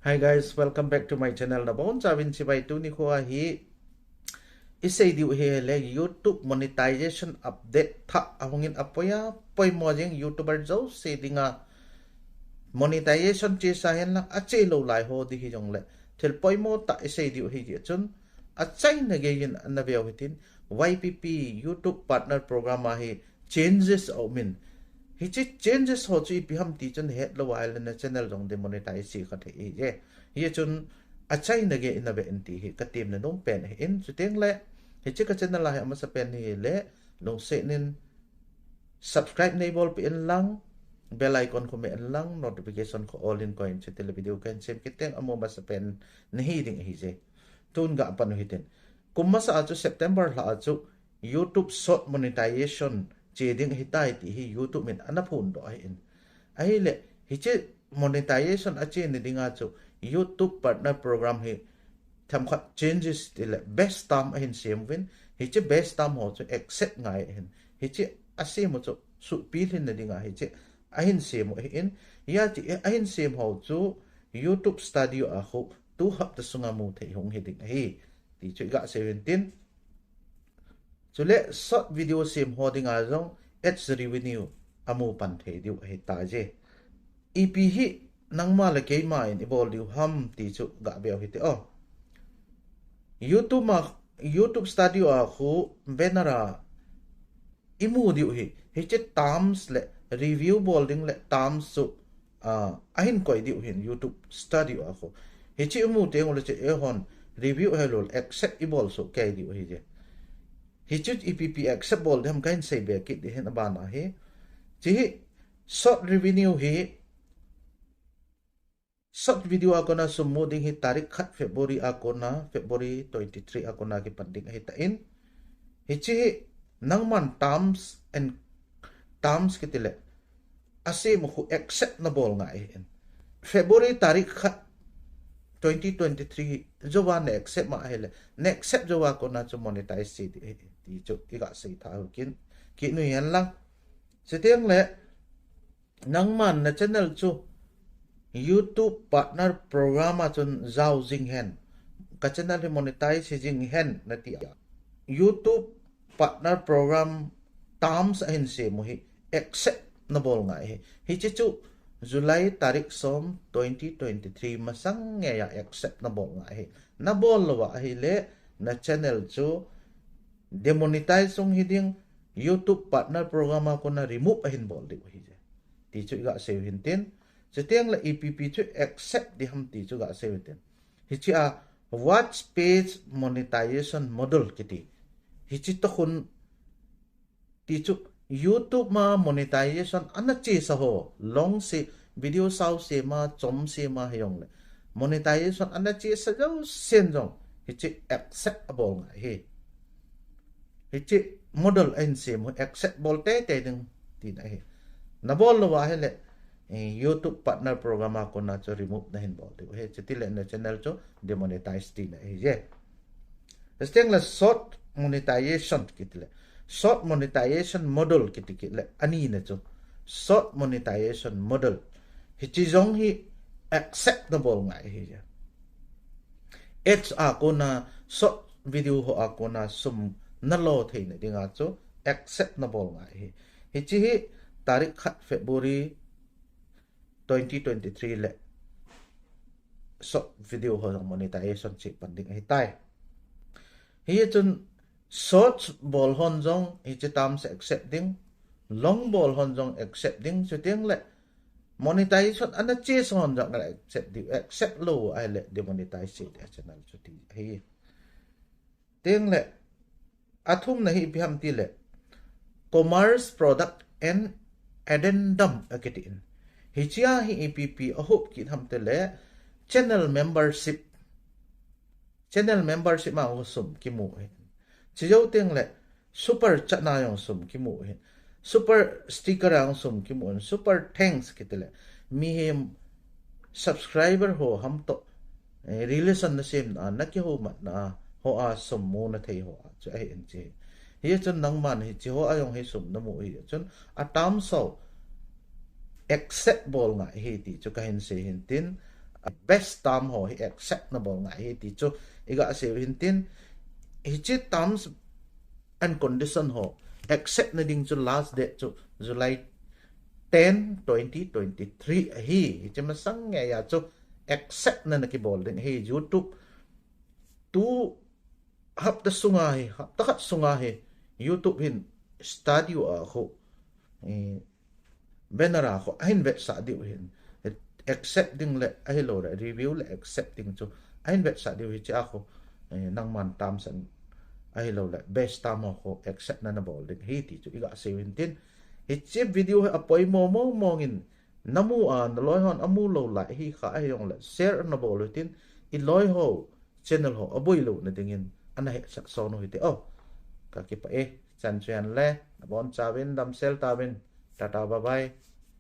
Hi guys, welcome back to my channel. Na bon chavin si bai tu ni ko hi isei diu he le YouTube monetization update tha ahungin apoya poi mojing YouTuber zo se dinga monetization che sa hen la ache lo lai ho di hi jong le thel poi mo ta isei diu hi ji chun achai na ge yin na beo hitin YPP YouTube partner program a hi changes au min hi chi changes ho chi pi ham ti chun het lo wai na channel jong de monetize si kha the ye ye chun achai na ge in na be en ti hi ka tim na dong pen hi in chu teng le hi chi ka channel la ha ma sa pen hi le long se nin subscribe nei bol pi en lang bell icon ko me en lang notification ko all in coin che tele video kan sem kiteng amo ma sa pen ni hi ding hi je tun ga pan hi ten kumma sa chu September la chu YouTube short monetization che ding hi tai ti hi YouTube min anapun do ai in ai le hi che monetization a che ni dinga chu YouTube partner program hi tham khat changes ti le best time a hin sem win hi che best time ho chu accept ngai hin hi che ase mo chu su pi hin na dinga hi che a hin sem mo in ya chi a hin sem ho chu YouTube studio a ho tu hap ta sunga mu thei hong hi ding hi ti chu ga 17 chule short video sim holding a jong ads revenue amu pan the diu he ta je ep hi nangma la ke ma in ibol diu ham ti chu ga beo hi te o YouTube studio a khu benara imu diu hi che terms le review bolding le terms su ahin koi diu hin YouTube studio a khu hi chi imu te ngol che e hon review hello accept ibol so ke diu hi je hi chu EPP acceptable dem kain sei be kit de hen abana he chi short revenue hi short video akona sumuding hi tarik khat February akona February 23 akona ki panding hi ta in hi chi nangman terms kitile ase mo khu acceptable ngai hen February tarik khat 2023 jowa ne accept ma hele ne accept jowa kona chu monetize si ti chu ti ga sei tha kin ki nu yan lang seteng le nangman na channel chu YouTube partner program a chun zau jing hen ka channel hi monetize jing hen na ti YouTube partner program terms hin se mo hi accept na bol ngai hi chi chu July tarik som 2023 masang nge ya accept na bol ngai na bol wa hi le na channel chu demonetize song hiding YouTube partner program ko na remove ahin bol di hi je ti chu ga se hin tin chetiang la EPP chu accept di ham ti chu ga se hin tin hi chi a watch page monetization model kiti hi chi to khun ti chu YouTube ma monetization anachi sa ho long se video sau se ma chom se ma hyong le monetization anachi sa jo sen jong hi chi acceptable ngai hi chi model en se mo acceptable te ding ti na hi na bol lo wa hele YouTube partner program ko na cho remove na hin bol de he chi ti le na channel cho demonetize ti na hi je steng la short monetization kitile short monetization model kitikile ani na cho short monetization model hi chi jong hi acceptable ngai hi ja ads a ko na short video ho a ko na sum na lo thei na dinga cho acceptable ngai hi chi hi tarik khat February 2023 le short video ho monetization chi panding hi tai hi chun short ball hon jong hi chi tam se accepting long ball hon jong accepting chu teng le monetization ana che son jong la accept lo ai le demonetize it channel chu ti hi teng le athum na hi biham ti le commerce product and addendum akitin hi chia hi EPP a hope ki tham te le channel membership ma ho sum ki mu he chi jo teng le super chat na yong sum ki mu he super sticker ang sum ki mu super thanks ki te le mi hem subscriber ho ham to relation na sem na ki ho mat na ho a sum mo na thei ho chu ai en che hi chun nang man hi chi ho ayong he sum na mu hi chun a tam so accept bol nga hi ti chu ka hin se hin tin best term ho hi acceptable ngai hi ti chu iga se hin tin hi chi terms and condition ho accept na ding chu last date chu July 10 2023 hi chi ma sang nge ya chu accept na ki bol ding hi YouTube tu hap ta sunga hi hap ta khat sunga hi YouTube hin study a ho benara ho ahin vet sa diu hin accepting le ai lo le review le accepting chu ahin vet sa diu hi cha ho nang man tam san ai lo le best tam ho accept na bol ding hi ti chu iga 17 hi chip video he apoi mo ngin namu an loi hon amu lo la hi kha ai yong le share na bol tin i loi ho channel ho aboi lo na dingin ana he sak so no hi te oh ka ki pa e chan chuan le bon chawin dam sel tawin tata bye bye